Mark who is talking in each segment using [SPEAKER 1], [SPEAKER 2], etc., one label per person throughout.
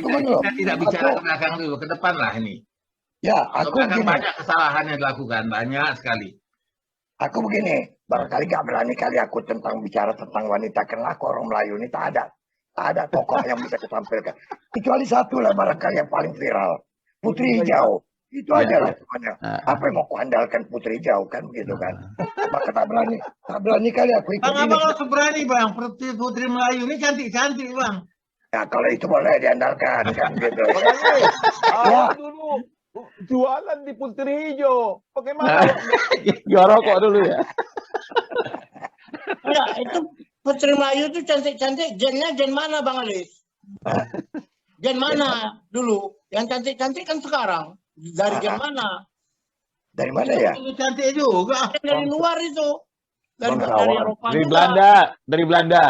[SPEAKER 1] Tunggu dulu.
[SPEAKER 2] Kita tidak bicara ke belakang dulu, ke depan lah ini.
[SPEAKER 1] Ya,
[SPEAKER 2] Ke
[SPEAKER 1] aku
[SPEAKER 2] belakang
[SPEAKER 1] begini.
[SPEAKER 2] banyak kesalahan yang dilakukan, banyak sekali.
[SPEAKER 1] Aku begini. Barangkali gak berani kali aku bicara tentang wanita, karena aku orang Melayu ini tak ada tokoh yang bisa ditampilkan. Kecuali satu lah barangkali yang paling viral. Putri Hijau. Itu aja lah semuanya. Apa yang mau kuandalkan Putri Hijau kan begitu kan. Maka tak berani kali aku ikut
[SPEAKER 2] Bang,
[SPEAKER 1] ini.
[SPEAKER 2] abang harus berani bang, Putri Melayu ini cantik-cantik bang.
[SPEAKER 1] Ya kalau itu boleh diandalkan kan begitu.
[SPEAKER 3] Awak dulu jualan di Putri Hijau. Bagaimana?
[SPEAKER 4] Jual rokok dulu ya.
[SPEAKER 5] Enggak, itu Putri Melayu itu cantik-cantik. Gennya gen mana Bang Alis? Gen mana dulu? Yang cantik-cantik kan sekarang. Dari gen mana?
[SPEAKER 1] Dari mana ya?
[SPEAKER 2] Itu cantik juga.
[SPEAKER 5] Dari luar itu. Dari Eropa.
[SPEAKER 4] Dari
[SPEAKER 5] juga.
[SPEAKER 4] Belanda, dari Belanda.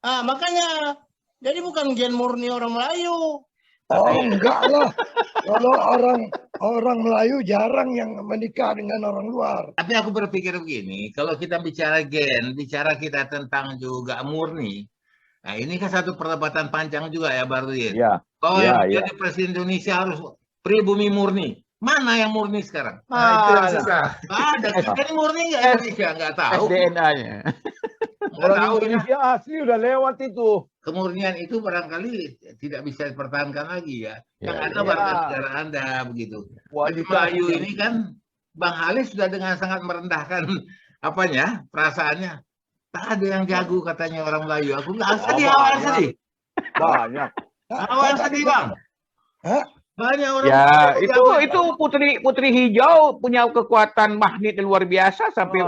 [SPEAKER 5] Ah, makanya. Jadi bukan gen murni orang Melayu.
[SPEAKER 1] Oh enggak lah. Kalau orang Melayu jarang yang menikah dengan orang luar.
[SPEAKER 2] Tapi aku berpikir begini, kalau kita bicara gen, bicara kita tentang juga murni. Nah ini kan satu perdebatan panjang juga ya Bardin.
[SPEAKER 4] Ya.
[SPEAKER 2] Kalau
[SPEAKER 4] Ya,
[SPEAKER 2] yang
[SPEAKER 4] ya.
[SPEAKER 2] jadi presiden Indonesia harus pribumi murni. Mana yang murni sekarang?
[SPEAKER 3] Itu yang susah.
[SPEAKER 2] Nggak ada. Kan murni nggak Indonesia? Nggak tahu.
[SPEAKER 4] SDNA-nya.
[SPEAKER 2] Nggak tahu ya.
[SPEAKER 3] Indonesia asli udah lewat itu.
[SPEAKER 2] Kemurnian itu barangkali tidak bisa dipertahankan lagi ya. Yang
[SPEAKER 4] Ya,
[SPEAKER 2] ada
[SPEAKER 4] ya.
[SPEAKER 2] warga negara Anda begitu. Di
[SPEAKER 3] Wanita
[SPEAKER 2] Melayu ini kan Bang Halis sudah dengan sangat merendahkan apanya perasaannya. Tak ada yang jago katanya orang Melayu. Aku nggak sedih, awal sedih.
[SPEAKER 3] banyak.
[SPEAKER 2] Awal sedih bang.
[SPEAKER 1] Hah?
[SPEAKER 2] Banyak orang.
[SPEAKER 4] Ya,
[SPEAKER 2] Melayu
[SPEAKER 4] itu Putri Hijau punya kekuatan magnet yang luar biasa sampai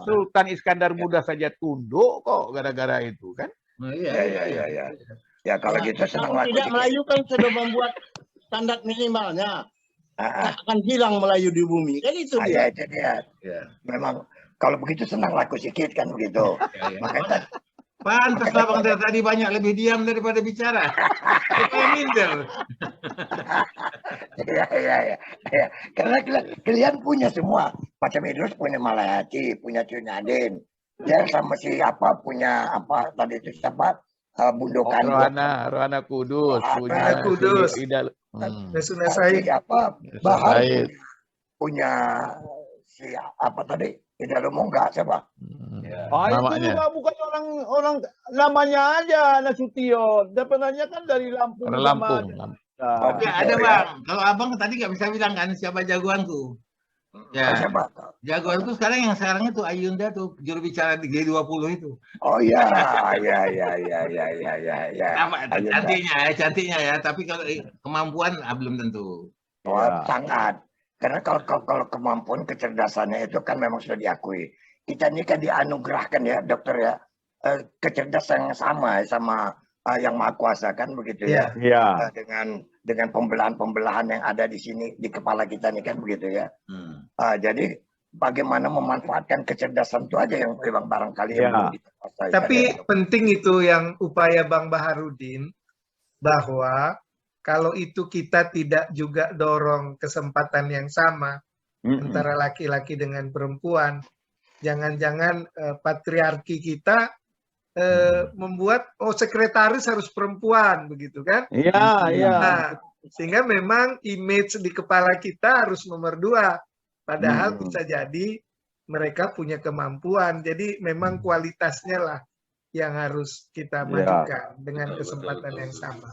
[SPEAKER 4] Sultan Iskandar Muda saja tunduk kok gara-gara itu kan.
[SPEAKER 2] Oh,
[SPEAKER 1] Ya. Ya kalau gitu senang
[SPEAKER 5] Kalau
[SPEAKER 1] aku
[SPEAKER 5] tidak
[SPEAKER 1] dikit.
[SPEAKER 5] Melayu kan sudah membuat standar minimalnya.
[SPEAKER 1] Ah,
[SPEAKER 5] Akan hilang Melayu di bumi. Kan itu
[SPEAKER 1] ya,
[SPEAKER 5] dia.
[SPEAKER 1] itu dia.
[SPEAKER 2] Ya.
[SPEAKER 1] Memang kalau begitu senang laku sedikit kan begitu.
[SPEAKER 2] Ya.
[SPEAKER 1] Makanya
[SPEAKER 2] Pantas lah bang dari tadi banyak lebih diam daripada bicara. Supaya minder.
[SPEAKER 1] ya. Karena kalian punya semua. Macam Idrus punya Malayati, punya Cunyadin. Ya sama si apa punya apa tadi itu siapa? Bundokan.
[SPEAKER 4] Rohana Kudus,
[SPEAKER 1] Rohana
[SPEAKER 4] punya
[SPEAKER 3] Kudus.
[SPEAKER 4] Ida.
[SPEAKER 3] Nesuna Said.
[SPEAKER 1] Apa? Bahar
[SPEAKER 4] Said.
[SPEAKER 1] punya si apa tadi? Tidak lumung enggak siapa?
[SPEAKER 2] Ya.
[SPEAKER 3] Itu
[SPEAKER 4] Namanya.
[SPEAKER 3] juga bukan orang namanya aja Nasution. Sebenarnya kan dari Lampung.
[SPEAKER 4] Karena
[SPEAKER 3] sama-
[SPEAKER 4] Lampung.
[SPEAKER 1] Oh,
[SPEAKER 2] Ya, ada bang. Kalau abang tadi nggak bisa bilang kan siapa jagoanku. Ya.
[SPEAKER 1] Siapa?
[SPEAKER 2] Jagoanku sekarang itu Ayunda tuh juru bicara di G20 itu.
[SPEAKER 1] Oh ya.
[SPEAKER 2] Apa cantiknya ya, tapi kalau kemampuan belum tentu.
[SPEAKER 1] Sangat. Karena kalau kemampuan kecerdasannya itu kan memang sudah diakui. Kita ini kan dianugerahkan ya dokter ya kecerdasan yang sama yang maha kuasa kan begitu ya.
[SPEAKER 4] Iya.
[SPEAKER 1] Dengan pembelahan yang ada di sini di kepala kita nih kan begitu ya. Jadi bagaimana memanfaatkan kecerdasan itu aja yang memang barangkali yang belum kita kuasai.
[SPEAKER 6] Tapi penting itu yang upaya Bang Baharudin bahwa kalau itu kita tidak juga dorong kesempatan yang sama antara laki-laki dengan perempuan, jangan-jangan patriarki kita membuat sekretaris harus perempuan begitu kan?
[SPEAKER 4] Iya.
[SPEAKER 6] Nah, sehingga memang image di kepala kita harus nomor 2. Padahal bisa jadi mereka punya kemampuan. Jadi memang kualitasnya lah yang harus kita majukan dengan kesempatan yang sama.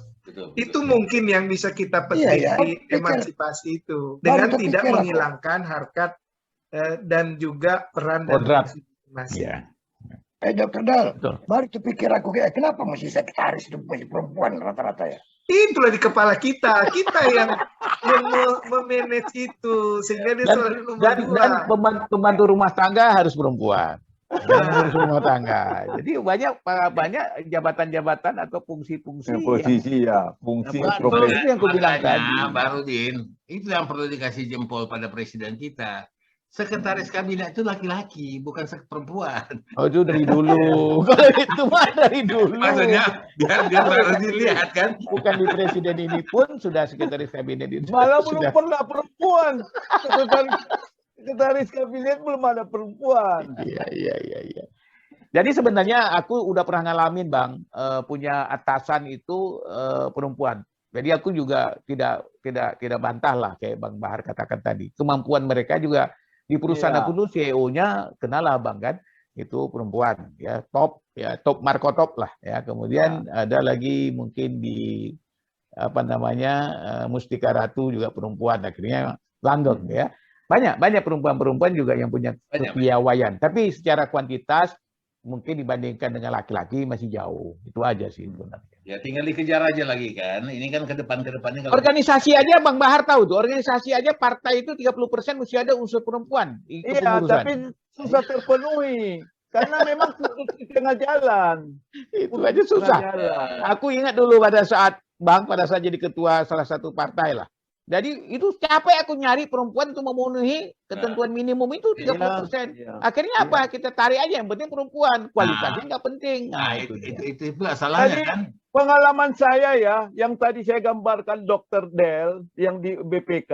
[SPEAKER 6] Itu mungkin yang bisa kita petik di emansipasi itu dengan tidak menghilangkan harkat dan juga peran dan masing-masing.
[SPEAKER 1] Dokter Dal, baru terpikir aku kenapa mesti sekretaris itu mesti perempuan rata-rata ya?
[SPEAKER 6] Itulah di kepala kita yang memanage itu sehingga dia selalu nomor 2.
[SPEAKER 4] Dan pembantu rumah tangga harus perempuan. Harus rumah tangga. Jadi banyak jabatan-jabatan atau fungsi-fungsi.
[SPEAKER 3] Posisi fungsi
[SPEAKER 4] profesi yang aku bilang tadi.
[SPEAKER 2] Barudin, itu yang perlu dikasih jempol pada presiden kita. Sekretaris kabinet itu laki-laki, bukan perempuan.
[SPEAKER 4] Oh itu dari dulu. Kalau itu mah dari dulu.
[SPEAKER 2] Maksudnya biar baru dilihat kan.
[SPEAKER 4] Bukan di presiden ini pun sudah sekretaris kabinet itu.
[SPEAKER 3] Malah belum pernah perempuan. Sekretaris kabinet belum ada perempuan.
[SPEAKER 4] Iya. Jadi sebenarnya aku udah pernah ngalamin Bang, punya atasan itu perempuan. Jadi aku juga tidak bantah lah kayak Bang Bahar katakan tadi. Kemampuan mereka juga di perusahaan aku dulu CEO-nya kenal lah Bang kan, itu perempuan ya top markotop lah ya. Kemudian ada lagi mungkin di apa namanya Mustika Ratu juga perempuan, akhirnya langgeng ya. Banyak perempuan-perempuan juga yang punya kepiawaian. Tapi secara kuantitas mungkin dibandingkan dengan laki-laki masih jauh. Itu aja sih sebenarnya.
[SPEAKER 2] Ya tinggal dikejar aja lagi kan. Ini kan ke depannya kalau
[SPEAKER 4] Organisasi aja Bang Bahar tahu tuh, organisasi aja partai itu 30% mesti ada unsur perempuan di
[SPEAKER 3] Iya,
[SPEAKER 4] kepengurusan.
[SPEAKER 3] tapi susah terpenuhi. Karena memang di tengah jalan.
[SPEAKER 4] Itu aja susah. Aku ingat dulu pada saat jadi ketua salah satu partai lah. Jadi itu capek aku nyari perempuan untuk memenuhi ketentuan minimum itu 30%. Akhirnya apa? Kita tarik aja yang penting perempuan, kualitasnya nggak penting.
[SPEAKER 2] Nah, itu pula salahnya kan.
[SPEAKER 3] Pengalaman saya ya, yang tadi saya gambarkan Dr. Del yang di BPK,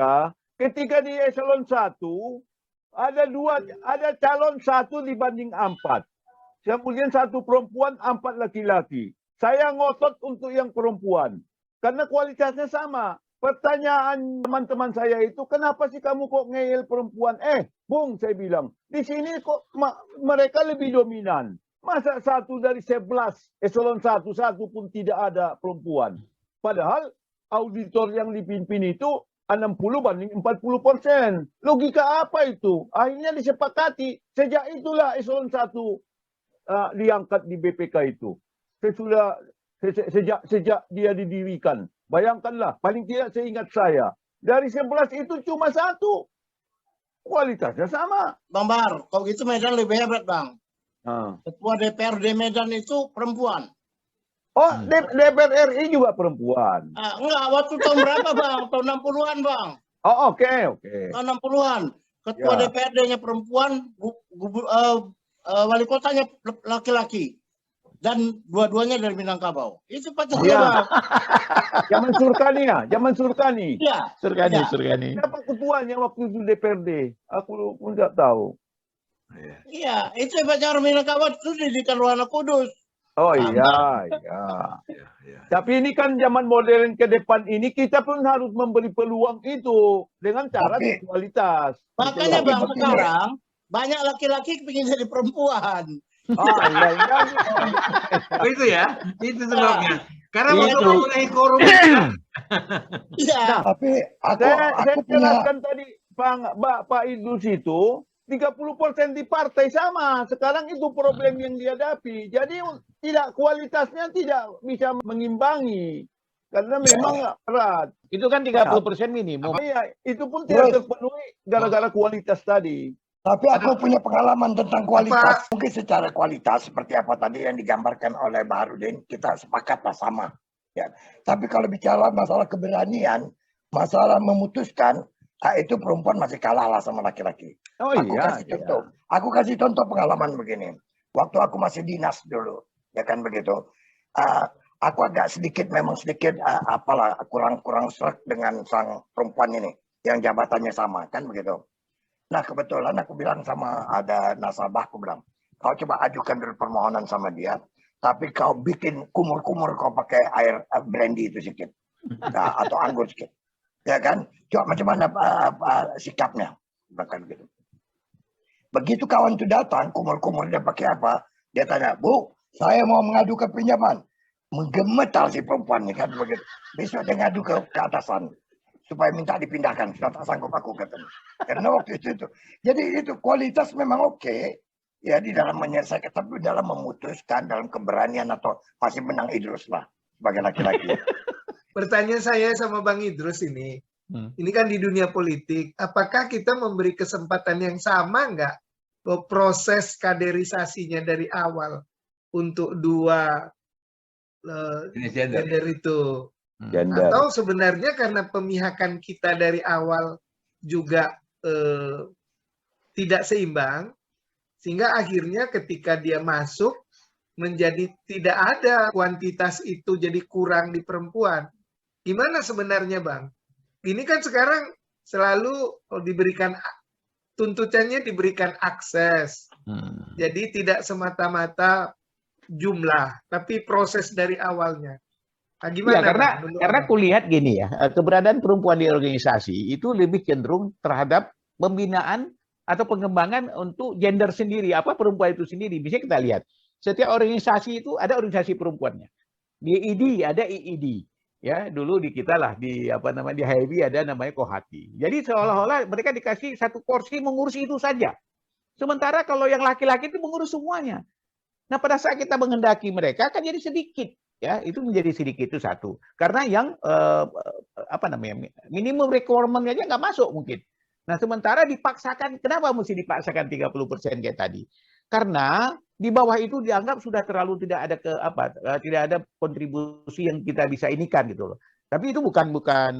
[SPEAKER 3] ketika di eselon 1 ada calon 1 dibanding 4. Kemudian 1 perempuan, 4 laki-laki. Saya ngotot untuk yang perempuan karena kualitasnya sama. Pertanyaan teman-teman saya itu, kenapa sih kamu kok ngeyel perempuan? Bung, saya bilang, di sini kok mereka lebih dominan. Masa 1 dari 11, eselon 1 pun tidak ada perempuan. Padahal auditor yang dipimpin itu 60 banding 40%. Logika apa itu? Akhirnya disepakati. Sejak itulah eselon 1 diangkat di BPK itu. Sejak dia didirikan. Bayangkanlah, paling tidak seingat saya. Dari 11 itu cuma 1. Kualitasnya sama.
[SPEAKER 5] Bang Bahar, kalau gitu Medan lebih hebat, Bang. Ketua DPRD Medan itu perempuan.
[SPEAKER 3] Oh, DPR RI juga perempuan.
[SPEAKER 5] Enggak, waktu tahun berapa, Bang? Tahun 60-an, Bang.
[SPEAKER 3] Oh, oke.
[SPEAKER 5] Tahun 60-an. Ketua DPRD-nya perempuan, wali kotanya laki-laki. Dan dua-duanya dari Minangkabau. Itu Pancasila.
[SPEAKER 3] Zaman Surkani.
[SPEAKER 5] Iya.
[SPEAKER 4] Surkani.
[SPEAKER 3] Siapa ketuanya waktu itu DPRD? Aku pun nggak tahu.
[SPEAKER 5] Iya, itu hebatnya orang Minangkabau itu didikan Ruhana Kudus.
[SPEAKER 3] Oh iya. Tapi ini kan zaman modern ke depan ini, kita pun harus memberi peluang itu dengan cara kualitas.
[SPEAKER 5] Makanya Bang, sekarang banyak laki-laki ingin jadi perempuan.
[SPEAKER 2] Itu ya, itu sebabnya. Karena mau mengurangi korupsi.
[SPEAKER 5] Iya.
[SPEAKER 1] Tapi
[SPEAKER 3] saya
[SPEAKER 1] aku punya
[SPEAKER 3] jelaskan tadi Pak Idrus itu 30% di partai sama. Sekarang itu problem yang dihadapi. Jadi kualitasnya tidak bisa mengimbangi. Karena memang berat.
[SPEAKER 4] Itu kan 30% minimum.
[SPEAKER 3] Iya, itu pun tidak terpenuhi gara-gara kualitas tadi.
[SPEAKER 1] Tapi aku punya pengalaman tentang kualitas. Mungkin secara kualitas seperti apa tadi yang digambarkan oleh Baharudin, kita sepakatlah sama. Ya. Tapi kalau bicara masalah keberanian, masalah memutuskan, itu perempuan masih kalah lah sama laki-laki. Aku kasih contoh pengalaman begini. Waktu aku masih dinas dulu, ya kan begitu. Aku agak sedikit kurang serak dengan sang perempuan ini yang jabatannya sama, kan begitu. Nah kebetulan aku bilang sama ada nasabah, aku bilang, kau coba ajukan dulu permohonan sama dia, tapi kau bikin kumur-kumur, kau pakai air brandy itu sedikit, atau anggur sedikit, ya kan? Coba macam mana sikapnya, bahkan gitu. Begitu kawan itu datang, kumur-kumur dia pakai apa? Dia tanya, Bu, saya mau mengadukan pinjaman. Menggemetar si perempuan ini kan begitu. Besok dia ngadu ke atasan. Supaya minta dipindahkan, sudah tak sanggup aku katanya. Karena waktu itu. Jadi itu kualitas memang oke. Ya di dalam menyelesaikan, tapi dalam memutuskan, dalam keberanian atau masih menang Idrus lah. Sebagai laki-laki.
[SPEAKER 6] Pertanyaan saya sama Bang Idrus ini. Ini kan di dunia politik. Apakah kita memberi kesempatan yang sama nggak? Proses kaderisasinya dari awal. Untuk dua gender itu. Atau sebenarnya karena pemihakan kita dari awal juga tidak seimbang, sehingga akhirnya ketika dia masuk menjadi tidak ada kuantitas itu, jadi kurang di perempuan. Gimana sebenarnya Bang? Ini kan sekarang selalu diberikan tuntutannya, diberikan akses. Jadi tidak semata-mata jumlah, tapi proses dari awalnya. Nah,
[SPEAKER 4] Ya,
[SPEAKER 6] gimana
[SPEAKER 4] karena
[SPEAKER 6] Bang? Menurut
[SPEAKER 4] karena
[SPEAKER 6] Abang?
[SPEAKER 4] kulihat gini ya, keberadaan perempuan di organisasi itu lebih cenderung terhadap pembinaan atau pengembangan untuk gender sendiri, apa perempuan itu sendiri. Bisa kita lihat, setiap organisasi itu ada organisasi perempuannya. Di ID ada IID. Ya, dulu di kita lah di apa namanya di HIB ada namanya Kohati. Jadi seolah-olah mereka dikasih satu porsi mengurus itu saja. Sementara kalau yang laki-laki itu mengurus semuanya. Nah, pada saat kita menghendaki mereka akan jadi sedikit, ya itu menjadi sedikit itu satu. Karena yang apa namanya minimum requirement aja nggak masuk mungkin. Nah, sementara dipaksakan, kenapa mesti dipaksakan 30% kayak tadi? Karena di bawah itu dianggap sudah terlalu tidak ada tidak ada kontribusi yang kita bisa inikan gitu loh. Tapi itu bukan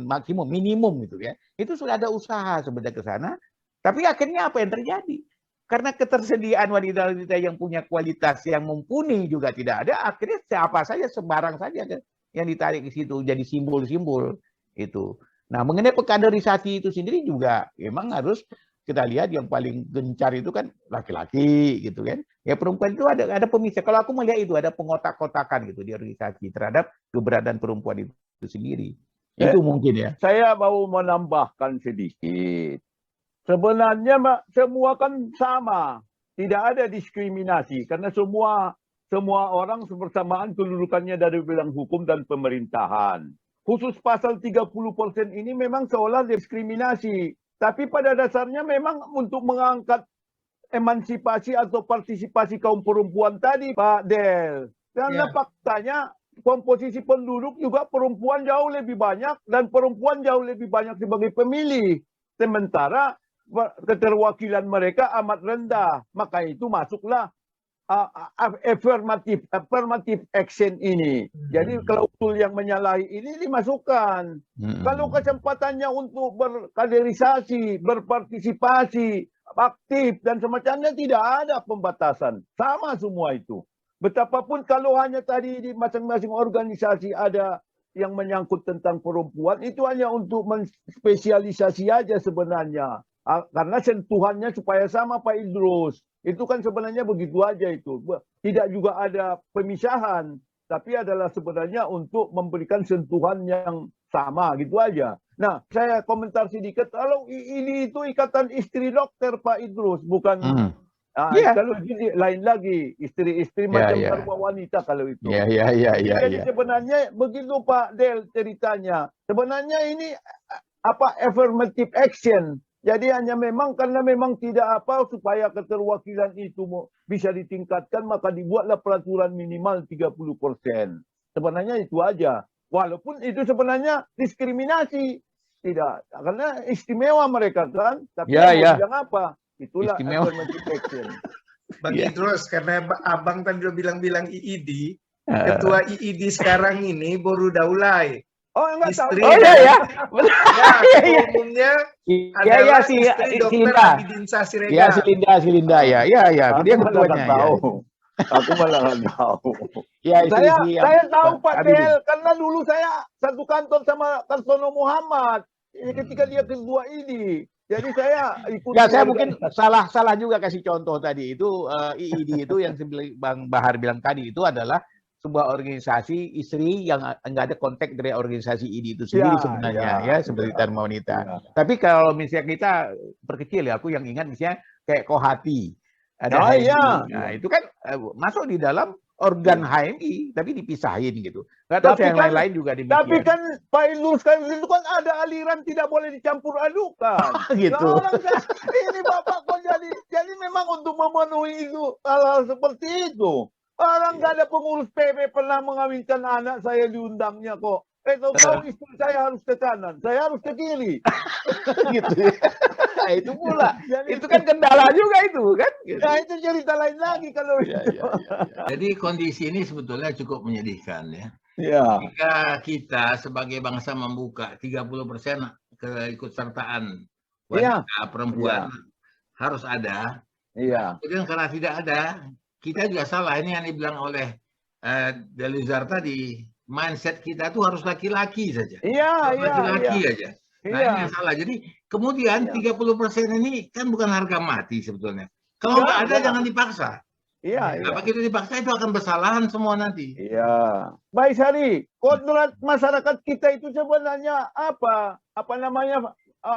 [SPEAKER 4] maksimum, minimum gitu ya. Itu sudah ada usaha sebenarnya ke sana. Tapi akhirnya apa yang terjadi? Karena ketersediaan wanita-wanita yang punya kualitas yang mumpuni juga tidak ada, akhirnya siapa saja sembarang saja yang ditarik ke situ jadi simbol-simbol itu. Nah, mengenai pekaderisasi itu sendiri juga memang harus kita lihat yang paling gencar itu kan laki-laki gitu kan. Ya perempuan itu ada pemisah. Kalau aku melihat itu ada pengotak-kotakan gitu di organisasi terhadap keberadaan perempuan itu sendiri. Itu mungkin ya.
[SPEAKER 3] Saya mau menambahkan sedikit. Sebenarnya semua kan sama, tidak ada diskriminasi karena semua orang bersamaan kedudukannya dari bidang hukum dan pemerintahan. Khusus pasal 30% ini memang seolah diskriminasi, tapi pada dasarnya memang untuk mengangkat emansipasi atau partisipasi kaum perempuan tadi, Pak Del. Karena faktanya komposisi penduduk juga perempuan jauh lebih banyak dan perempuan jauh lebih banyak sebagai pemilih. Sementara keterwakilan mereka amat rendah. Maka itu masuklah affirmative action ini. Jadi klausul yang menyalahi ini dimasukkan. Kalau kesempatannya untuk berkaderisasi, berpartisipasi, aktif dan semacamnya tidak ada pembatasan. Sama semua itu. Betapapun kalau hanya tadi di masing-masing organisasi ada yang menyangkut tentang perempuan, itu hanya untuk menspesialisasi aja sebenarnya. Karena sentuhannya supaya sama Pak Idrus. Itu kan sebenarnya begitu aja itu. Tidak juga ada pemisahan. Tapi adalah sebenarnya untuk memberikan sentuhan yang sama gitu aja. Nah, saya komentar sedikit. Kalau ini itu ikatan istri dokter Pak Idrus. Bukan kalau ini lain lagi. Istri-istri macam arwah wanita kalau itu. Jadi sebenarnya begitu Pak Del ceritanya. Sebenarnya ini affirmative action. Jadi hanya memang karena memang tidak supaya keterwakilan itu bisa ditingkatkan maka dibuatlah peraturan minimal 30%. Sebenarnya itu aja. Walaupun itu sebenarnya diskriminasi. Tidak. Karena istimewa mereka kan. Tapi bilang apa? Itulah affirmative action.
[SPEAKER 6] Bang Idrus, karena Abang tadi udah bilang IID, ketua IID sekarang ini Boru Daulay.
[SPEAKER 3] Oh, enggak tahu.
[SPEAKER 6] Istri,
[SPEAKER 4] Oh iya.
[SPEAKER 6] umumnya adalah istri dokter Abidinsa Siregar.
[SPEAKER 4] Ya, si Linda ya. Iya. Dia ketuanya.
[SPEAKER 3] Aku malah nggak tahu.
[SPEAKER 4] Ya,
[SPEAKER 3] saya tahu Pak Del, karena dulu saya satu kantor sama Kartono Muhammad ketika dia ketua ini. Jadi saya ikut.
[SPEAKER 4] Ya, saya mungkin salah juga kasih contoh tadi itu IID itu yang Bang Bahar bilang tadi itu adalah sebuah organisasi istri yang enggak ada kontak dari organisasi ID itu sendiri sebenarnya seperti Dharma Wanita. Tapi kalau misalnya kita perkecil ya, aku yang ingat misalnya kayak Kohati. Ada Nah, itu kan masuk di dalam organ HMI tapi dipisahin gitu. Enggak tahu yang lain-lain juga demikian.
[SPEAKER 3] Tapi kan Pak Idrus kan itu kan ada aliran tidak boleh dicampur adukan.
[SPEAKER 4] Gitu.
[SPEAKER 3] Ini Bapak kok jadi memang untuk memenuhi itu hal-hal seperti itu. Orang nggak ada pengurus PB pernah mengawinkan anak saya diundangnya kok. Tahu istri saya harus ke kanan, saya harus ke kiri.
[SPEAKER 4] Gitu. Nah, itu pula. Itu kan kendala juga itu kan. Gitu.
[SPEAKER 3] Nah, itu cerita lain lagi kalau
[SPEAKER 2] Jadi kondisi ini sebetulnya cukup menyedihkan ya. Jika kita sebagai bangsa membuka 30% keikutsertaan wanita perempuan harus ada. Kemudian karena tidak ada, kita juga salah. Ini yang dibilang oleh Delizar tadi, mindset kita tuh harus laki-laki saja. Laki-laki aja. Nah, ini yang salah. Jadi kemudian 30% ini kan bukan harga mati sebetulnya. Kalau nggak ada jangan dipaksa.
[SPEAKER 3] Iya.
[SPEAKER 2] Nah, begitu dipaksa itu akan bersalahan semua nanti.
[SPEAKER 3] Iya. Baik Sari, kodrat masyarakat kita itu sebenarnya apa? Apa namanya?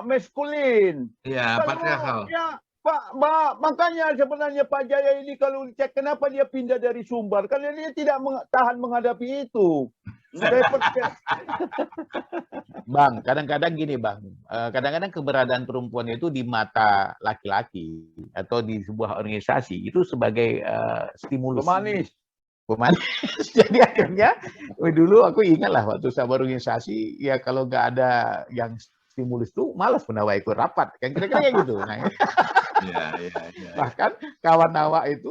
[SPEAKER 3] Maskulin.
[SPEAKER 2] Iya, patriarkal.
[SPEAKER 3] Ya, makanya sebenarnya Pak Jaya ini kalau dicek kenapa dia pindah dari Sumbar, karena dia tidak tahan menghadapi itu.
[SPEAKER 4] Bang, kadang-kadang gini Bang, kadang-kadang keberadaan perempuan itu di mata laki-laki atau di sebuah organisasi itu sebagai stimulus. Pemanis. Jadi akhirnya dulu aku ingat lah waktu sama organisasi, ya kalau nggak ada yang stimulus tuh malas penawar ikut rapat, kan kira-kira kayak gitu. Nah, bahkan kawan awak itu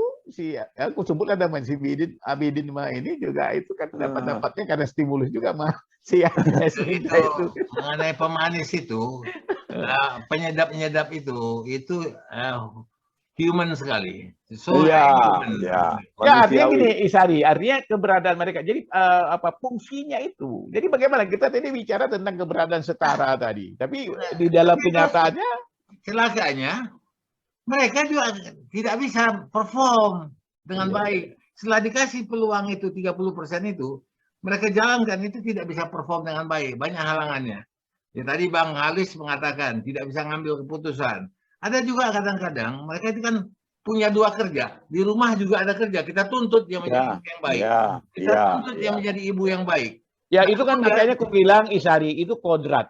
[SPEAKER 4] aku sebutlah namanya si Abidin ini juga itu kan dapat-dapatnya karena stimulus juga si itu.
[SPEAKER 2] Mengenai pemanis itu, penyedap-penyedap itu human sekali.
[SPEAKER 4] Artinya gini, Isari, artinya keberadaan mereka. Jadi fungsinya itu. Jadi bagaimana kita tadi bicara tentang keberadaan setara tadi, tapi di dalam kenyataannya
[SPEAKER 2] celakanya mereka juga tidak bisa perform dengan baik. Setelah dikasih peluang itu 30% itu, mereka jalankan itu tidak bisa perform dengan baik. Banyak halangannya. Ya tadi Bang Halis mengatakan tidak bisa ngambil keputusan. Ada juga kadang-kadang mereka itu kan punya 2 kerja. Di rumah juga ada kerja. Kita tuntut dia menjadi ibu yang baik. Kita tuntut dia menjadi ibu yang baik.
[SPEAKER 4] Ya itu kan makanya aku bilang Isari itu kodrat.